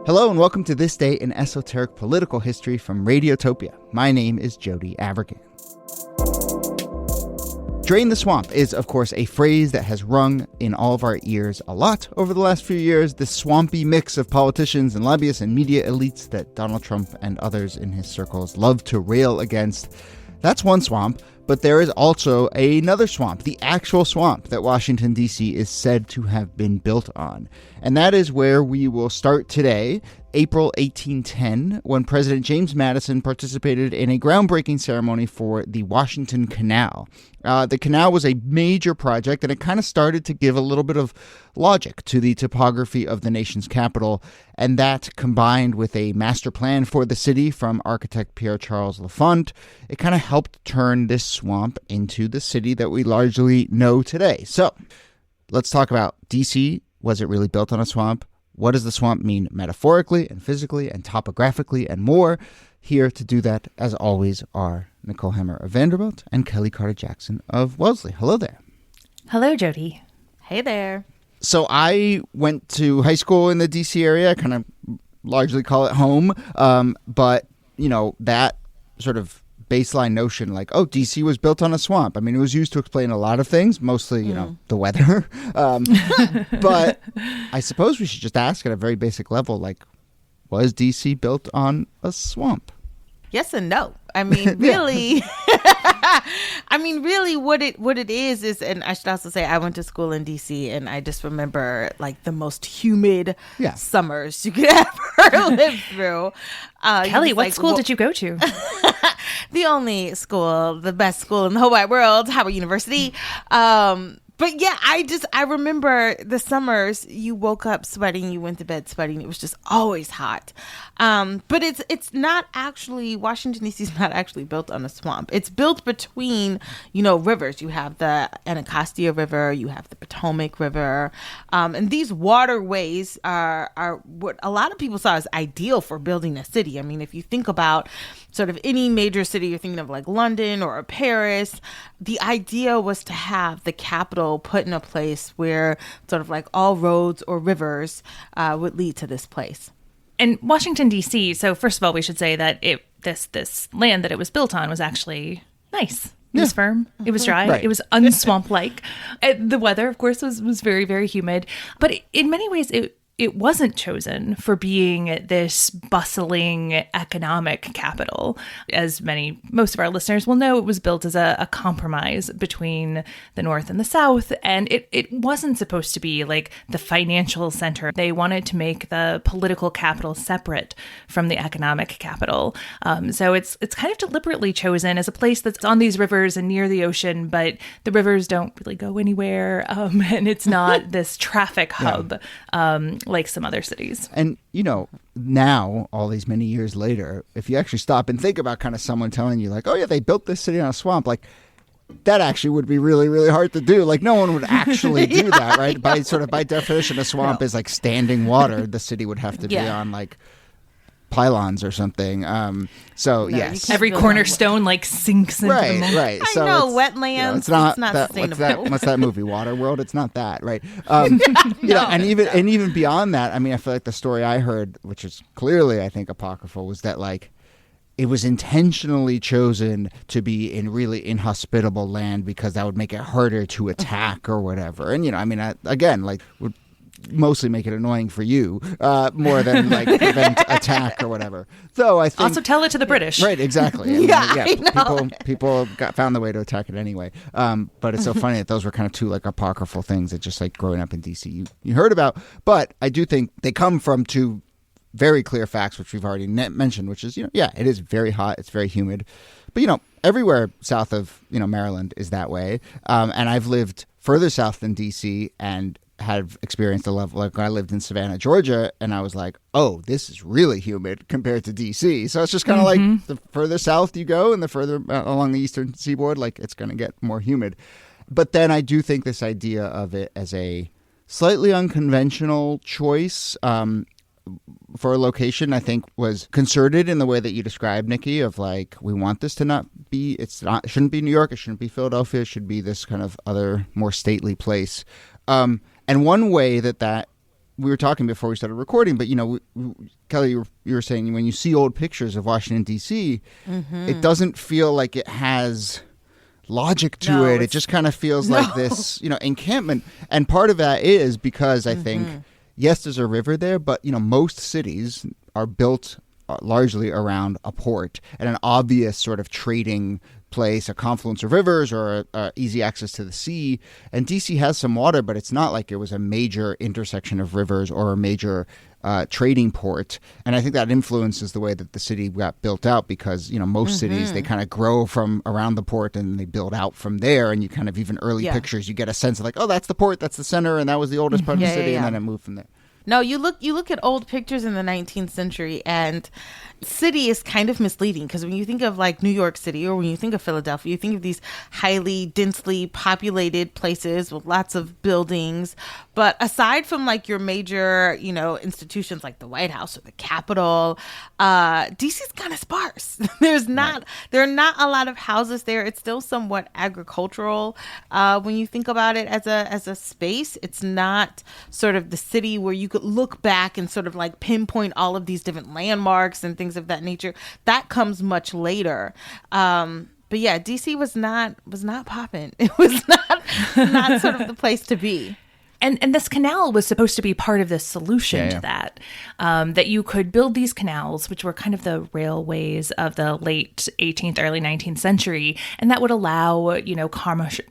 Hello and welcome to This Day in Esoteric Political History from Radiotopia. My name is Jody Avergan. Drain the swamp is, of course, a phrase that has rung in all of our ears a lot over the last few years. This swampy mix of politicians and lobbyists and media elites that Donald Trump and others in his circles love to rail against. That's one swamp, but there is also another swamp, the actual swamp that Washington, D.C. is said to have been built on. And that is where we will start today, April 1810, when President James Madison participated in a groundbreaking ceremony for the Washington Canal. The canal was a major project, and it kind of started to give a little bit of logic to the topography of the nation's capital, and that combined with a master plan for the city from architect Pierre Charles L'Enfant, it kind of helped turn this swamp into the city that we largely know today. So let's talk about D.C. Was it really built on a swamp? What does the swamp mean metaphorically and physically and topographically and more? Here to do that, as always, are Nicole Hammer of Vanderbilt and Kellie Carter-Jackson of Wellesley. Hello there. Hello, Jody. Hey there. So I went to high school in the D.C. area. I kind of largely call it home. But, you know, that sort of baseline notion like, oh, D.C. was built on a swamp. I mean, it was used to explain a lot of things, mostly, you know, the weather. But I suppose we should just ask at a very basic level, like, was D.C. built on a swamp? Yes and no. I mean, really, what it is, and I should also say I went to school in DC, and I just remember like the most humid summers you could ever live through. Kellie, what school did you go to? The only school, the best school in the whole wide world, Howard University. But yeah, I remember the summers you woke up sweating, you went to bed sweating. It was just always hot. But it's not actually, Washington, D.C. is not actually built on a swamp. It's built between, rivers. You have the Anacostia River, you have the Potomac River. And these waterways are what a lot of people saw as ideal for building a city. I mean, if you think about sort of any major city, you're thinking of like London or Paris, the idea was to have the capital put in a place where sort of like all roads or rivers would lead to this place. And Washington, D.C., so first of all, we should say that this land that it was built on was actually nice. It was firm. It was dry. Right. It was unswamp-like. The weather, of course, was very, very humid. But in many ways, it wasn't chosen for being this bustling economic capital. As most of our listeners will know, it was built as a compromise between the North and the South, and it wasn't supposed to be like the financial center. They wanted to make the political capital separate from the economic capital. So it's kind of deliberately chosen as a place that's on these rivers and near the ocean, but the rivers don't really go anywhere, and it's not this traffic hub. Like some other cities. And, now, all these many years later, if you actually stop and think about kind of someone telling you like, oh yeah, they built this city on a swamp, like that actually would be really, really hard to do. Like no one would actually do that, right? By definition, a swamp is like standing water. The city would have to be on like pylons or something. Yes, every cornerstone like sinks into the mountain. Right. I know, wetlands. It's not sustainable. What's that movie, Waterworld? It's not that, right? And even beyond that, I mean, I feel like the story I heard, which is clearly, I think, apocryphal, was that like it was intentionally chosen to be in really inhospitable land because that would make it harder to attack or whatever. And would mostly make it annoying for you more than like prevent attack or whatever. So I think also tell it to the British, right? Exactly. People found the way to attack it anyway. But it's so funny that those were kind of two like apocryphal things that just like growing up in DC you heard about. But I do think they come from two very clear facts, which we've already mentioned, which is it is very hot, it's very humid, but everywhere south of Maryland is that way. And I've lived further south than DC and have experienced a level like when I lived in Savannah, Georgia, and I was like, oh, this is really humid compared to DC. So it's just kind of like the further south you go and the further along the eastern seaboard, like it's going to get more humid. But then I do think this idea of it as a slightly unconventional choice for a location, I think, was concerted in the way that you described, Niki, of like, we want this to not be, it shouldn't be New York, it shouldn't be Philadelphia, it should be this kind of other more stately place. And one way that we were talking before we started recording, but, Kellie, you were saying when you see old pictures of Washington, D.C., it doesn't feel like it has logic to it. It just kind of feels like this, encampment. And part of that is because I think, yes, there's a river there, but, most cities are built largely around a port and an obvious sort of trading place, a confluence of rivers or easy access to the sea. And DC has some water, but it's not like it was a major intersection of rivers or a major trading port. And I think that influences the way that the city got built out because, most cities, they kind of grow from around the port and they build out from there. And you kind of, even early pictures, you get a sense of like, oh, that's the port, that's the center, and that was the oldest part of the city, and then it moved from there. No, you look at old pictures in the 19th century, and city is kind of misleading because when you think of like New York City or when you think of Philadelphia, you think of these highly densely populated places with lots of buildings. But aside from like your major, institutions like the White House or the Capitol, DC's kind of sparse. There are not a lot of houses there. It's still somewhat agricultural when you think about it as a space. It's not sort of the city where you could look back and sort of like pinpoint all of these different landmarks and things of that nature. That comes much later. But yeah, DC was not popping. It was not sort of the place to be. And this canal was supposed to be part of the solution to that, that you could build these canals, which were kind of the railways of the late 18th, early 19th century, and that would allow,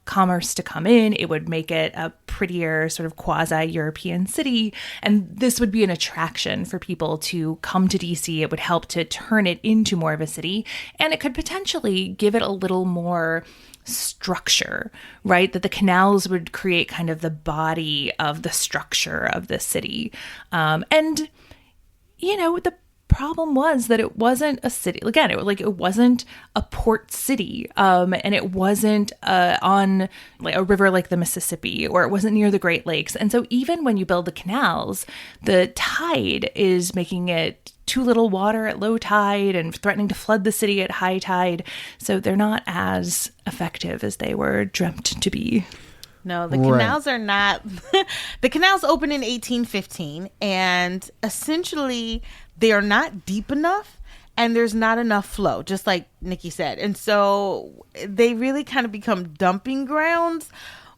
commerce to come in. It would make it a prettier sort of quasi-European city, and this would be an attraction for people to come to DC. It would help to turn it into more of a city, and it could potentially give it a little more structure, right? That the canals would create kind of the body of the structure of the city. The problem was that it wasn't a city. Again, it wasn't a port city, and it wasn't on like a river like the Mississippi, or it wasn't near the Great Lakes. And so even when you build the canals, the tide is making it too little water at low tide and threatening to flood the city at high tide. So they're not as effective as they were dreamt to be. No, the canals are not. The canals opened in 1815, and essentially they are not deep enough and there's not enough flow, just like Niki said. And so they really kind of become dumping grounds,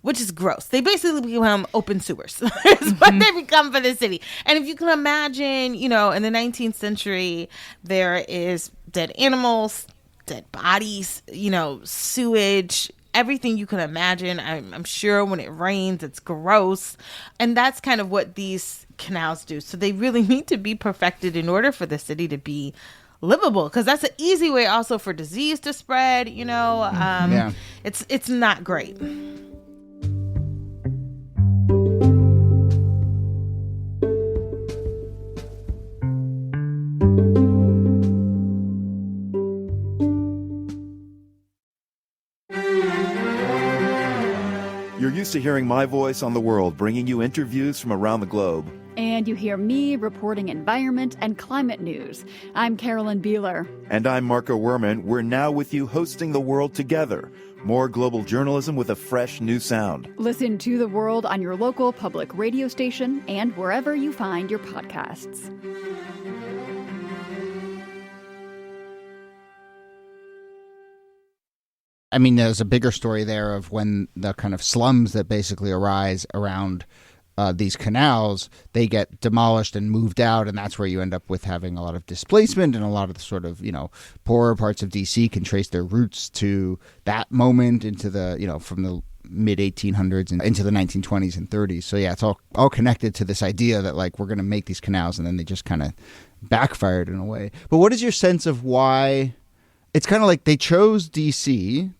which is gross. They basically become open sewers. That's what they become for the city. And if you can imagine, in the 19th century, there is dead animals, dead bodies, sewage, everything you can imagine. I'm sure when it rains, it's gross. And that's kind of what these canals do. So they really need to be perfected in order for the city to be livable, because that's an easy way also for disease to spread. It's not great. You're used to hearing my voice on the world, bringing you interviews from around the globe. And you hear me reporting environment and climate news. I'm Carolyn Beeler. And I'm Marco Werman. We're now with you hosting The World Together. More global journalism with a fresh new sound. Listen to The World on your local public radio station and wherever you find your podcasts. I mean, there's a bigger story there of when the kind of slums that basically arise around these canals, they get demolished and moved out, and that's where you end up with having a lot of displacement, and a lot of the sort of, poorer parts of DC can trace their roots to that moment into the, from the mid 1800s and into the 1920s and 30s. So yeah, it's all connected to this idea that like we're going to make these canals, and then they just kind of backfired in a way. But what is your sense of why it's kind of like they chose DC,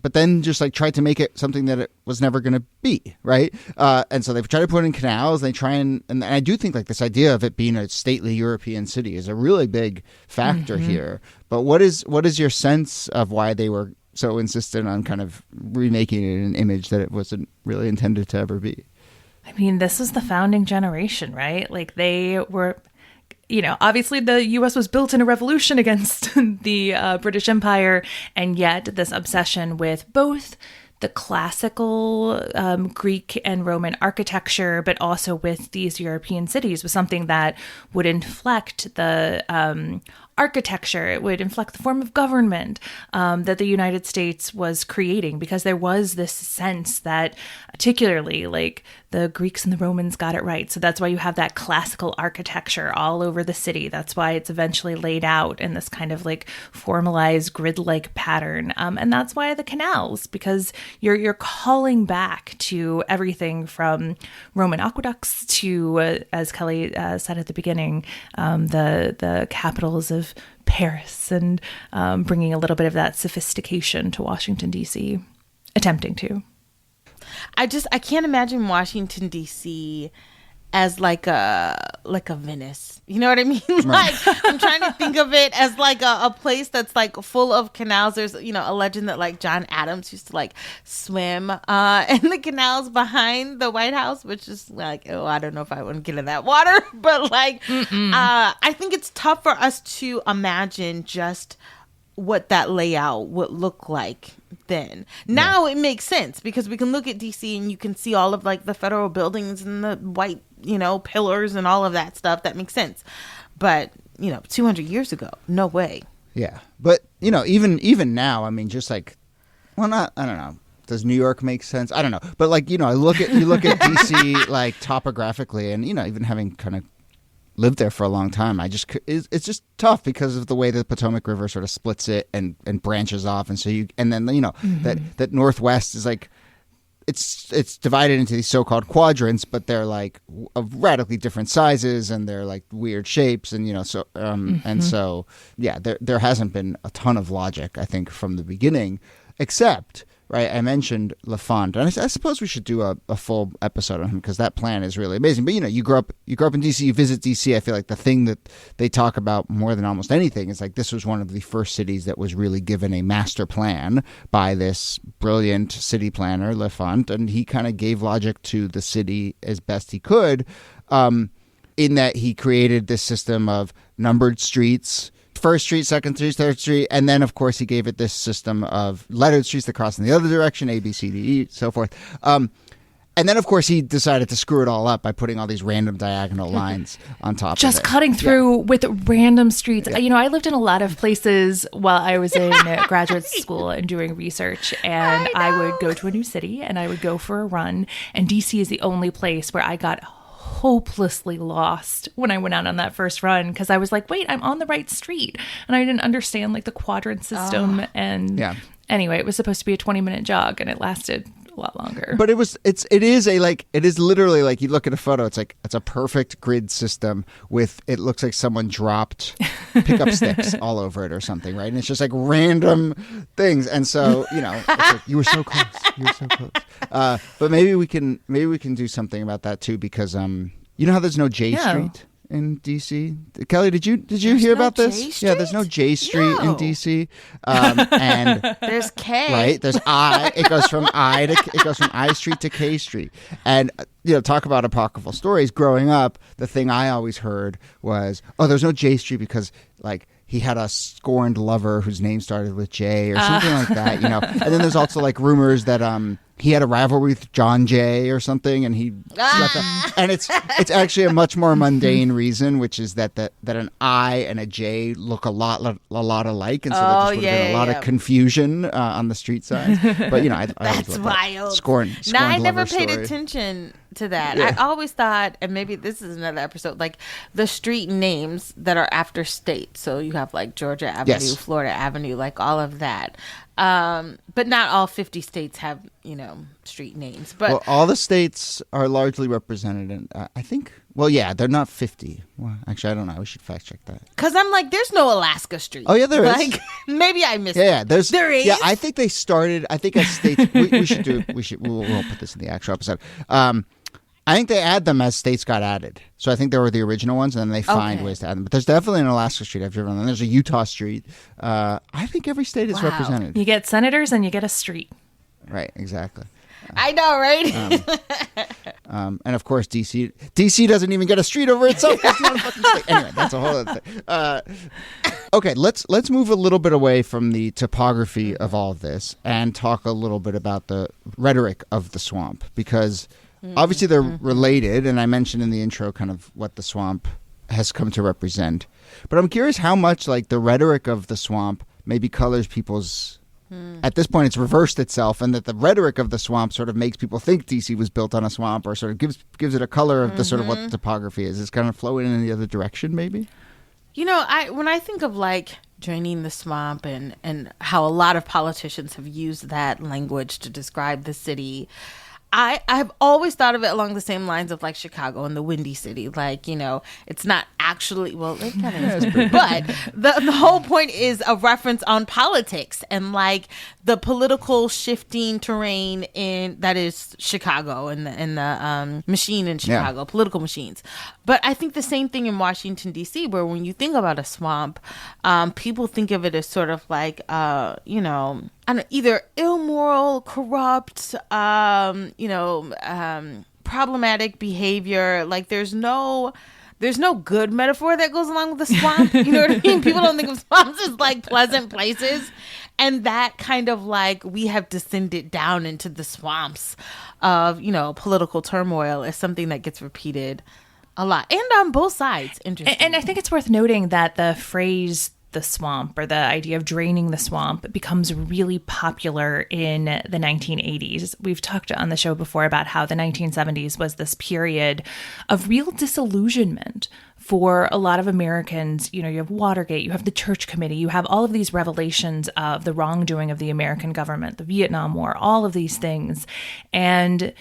but then just like tried to make it something that it was never going to be, right? And so they've tried to put in canals. They try and I do think like this idea of it being a stately European city is a really big factor here. But what is your sense of why they were so insistent on kind of remaking it an image that it wasn't really intended to ever be? I mean, this is the founding generation, right? Like they were... obviously the U.S. was built in a revolution against the British Empire, and yet this obsession with both the classical Greek and Roman architecture, but also with these European cities, was something that would inflect the architecture. It would inflect the form of government that the United States was creating, because there was this sense that, particularly, like, the Greeks and the Romans got it right. So that's why you have that classical architecture all over the city. That's why it's eventually laid out in this kind of like formalized grid-like pattern. And that's why the canals, because you're calling back to everything from Roman aqueducts to, as Kellie said at the beginning, the capitals of Paris, and bringing a little bit of that sophistication to Washington, D.C., attempting to. I can't imagine Washington, D.C. as like a Venice. You know what I mean? Like, I'm trying to think of it as like a place that's like full of canals. There's, a legend that like John Adams used to like swim in the canals behind the White House, which is like, I don't know if I want to get in that water, but like, I think it's tough for us to imagine just what that layout would look like then. Now it makes sense, because we can look at DC and you can see all of like the federal buildings and the white, pillars and all of that stuff. That makes sense. But, 200 years ago, no way. Yeah. But, even now, I mean, just like, I don't know. Does New York make sense? I don't know. But like, you look at DC like topographically, and, even having kind of lived there for a long time, it's just tough because of the way the Potomac River sort of splits it and branches off, and so that Northwest is like, it's divided into these so-called quadrants, but they're like of radically different sizes, and they're like weird shapes, and and so there hasn't been a ton of logic, I think, from the beginning, except. Right, I mentioned L'Enfant, and I suppose we should do a full episode on him, because that plan is really amazing. But you grew up in DC, you visit DC. I feel like the thing that they talk about more than almost anything is like this was one of the first cities that was really given a master plan by this brilliant city planner, L'Enfant, and he kind of gave logic to the city as best he could, in that he created this system of numbered streets. First Street, Second Street, Third Street, and then, of course, he gave it this system of lettered streets that cross in the other direction, A, B, C, D, E, so forth. And then, of course, he decided to screw it all up by putting all these random diagonal lines on top of it. Just cutting through with random streets. Yeah. I lived in a lot of places while I was in graduate school and doing research, and I would go to a new city, and I would go for a run, and DC is the only place where I got hopelessly lost when I went out on that first run, because I was like, wait, I'm on the right street, and I didn't understand like the quadrant system. And anyway, it was supposed to be a 20-minute jog, and it lasted a lot longer. But it is literally like, you look at a photo, it's like, it's a perfect grid system with, it looks like someone dropped pickup sticks all over it or something, right? And it's just like random things, and so it's like, you were so close. But maybe we can do something about that too, because you know how there's no J Street in DC? Kellie, did you hear about this? Yeah, there's no J Street in DC, and there's K. Right, there's I. It goes from I Street to K Street, and talk about apocryphal stories. Growing up, the thing I always heard was, there's no J Street because like he had a scorned lover whose name started with J or something like that, And then there's also like rumors that he had a rivalry with John Jay or something, and he and it's actually a much more mundane reason, which is that an I and a J look a lot alike, and so there just would have been a lot of confusion on the street signs. But I that's wild. Scorned now I never paid story. attention to that. I always thought, and maybe this is another episode, like the street names that are after states. So you have like Georgia Avenue, Florida Avenue, like all of that. But not all 50 states have, street names. But all the states are largely represented in, I think, they're not 50. Well, actually, I don't know. We should fact check that. Because I'm like, there's no Alaska Street. Oh, yeah, there is. Like, maybe I missed it. Yeah, there is. Yeah, I think they started, as states, we'll put this in the actual episode. I think they add them as states got added. So I think there were the original ones, and then they find ways to add them. But there's definitely an Alaska Street I've driven on. There's a Utah Street. I think every state is represented. You get senators and you get a street. Right, exactly. I know, right? And of course, DC doesn't even get a street over itself. It's not a fucking state. Anyway, that's a whole other thing. Okay, let's move a little bit away from the topography of all of this and talk a little bit about the rhetoric of the swamp, because obviously they're related, and I mentioned in the intro kind of what the swamp has come to represent. But I'm curious how much like the rhetoric of the swamp maybe colors people's. At this point, it's reversed itself, and that the rhetoric of the swamp sort of makes people think DC was built on a swamp, or sort of gives it a color of the sort of what the topography is. It's kind of flowing in the other direction, maybe. You know, when I think of like draining the swamp and how a lot of politicians have used that language to describe the city, I've always thought of it along the same lines of like Chicago and the Windy City. Like, you know, it's not actually, well, it kind of is, but the whole point is a reference on politics and like the political shifting terrain that is Chicago and the machine in Chicago, political machines. But I think the same thing in Washington, D.C., where when you think about a swamp, people think of it as sort of like, you know, either immoral, corrupt, problematic behavior. Like there's no good metaphor that goes along with the swamp. You know what I mean? People don't think of swamps as like pleasant places. And that kind of like we have descended down into the swamps of, you know, political turmoil is something that gets repeated a lot. And on both sides. Interesting. And I think it's worth noting that the phrase the swamp, or the idea of draining the swamp, becomes really popular in the 1980s. We've talked on the show before about how the 1970s was this period of real disillusionment for a lot of Americans. You know, you have Watergate, you have the Church Committee, you have all of these revelations of the wrongdoing of the American government, the Vietnam War, all of these things. And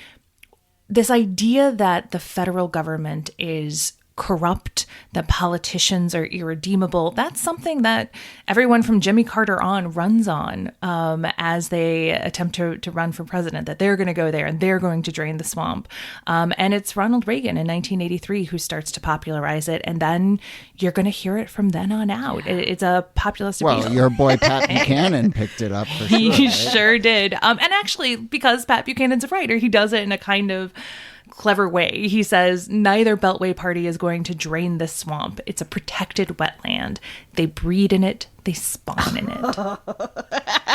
this idea that the federal government is corrupt, that politicians are irredeemable, that's something that everyone from Jimmy Carter on runs on as they attempt to run for president, that they're going to go there and they're going to drain the swamp. And it's Ronald Reagan in 1983 who starts to popularize it. And then you're going to hear it from then on out. It's a populist appeal. Well, your boy Pat Buchanan picked it up for sure. He sure did. And actually, because Pat Buchanan's a writer, he does it in a kind of clever way. He says, neither Beltway party is going to drain this swamp. It's a protected wetland. They breed in it. They spawn in it.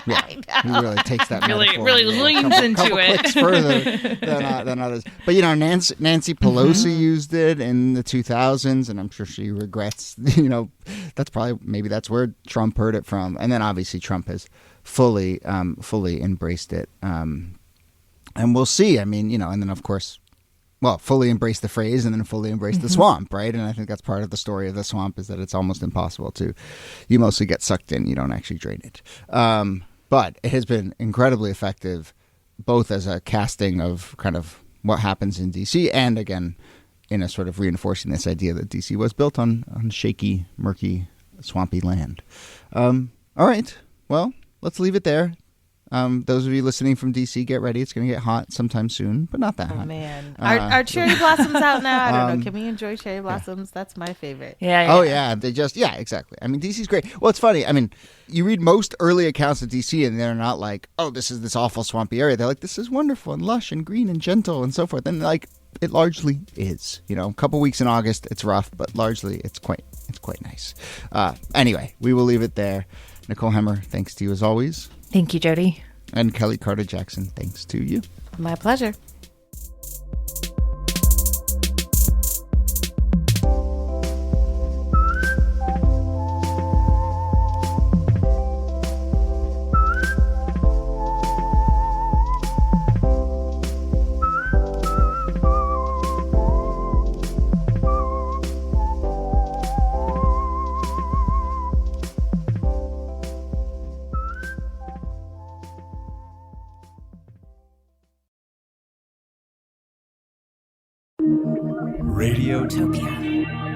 Yeah, he really takes that metaphor really leans into couple it. clicks further than others. But, you know, Nancy Pelosi used it in the 2000s, and I'm sure she regrets, you know, maybe that's where Trump heard it from. And then obviously Trump has fully embraced it. And we'll see. I mean, you know, and then of course, fully embrace the phrase and then fully embrace the swamp, right? And I think that's part of the story of the swamp, is that it's almost impossible you mostly get sucked in, you don't actually drain it. But it has been incredibly effective, both as a casting of kind of what happens in DC, and again, in a sort of reinforcing this idea that DC was built on shaky, murky, swampy land. All right, well, let's leave it there. Those of you listening from DC, get ready. It's going to get hot sometime soon, but not that hot. Man, are cherry blossoms out now? I don't know. Can we enjoy cherry blossoms? That's my favorite. Yeah. Oh yeah, exactly. I mean, DC's great. Well, it's funny. I mean, you read most early accounts of DC, and they're not like, oh, this is this awful swampy area. They're like, this is wonderful and lush and green and gentle and so forth. And like, it largely is. You know, a couple weeks in August, it's rough, but largely it's quite nice. Anyway, we will leave it there. Nicole Hemmer, thanks to you as always. Thank you, Jody. And Kellie Carter Jackson, thanks to you. My pleasure. Radiotopia.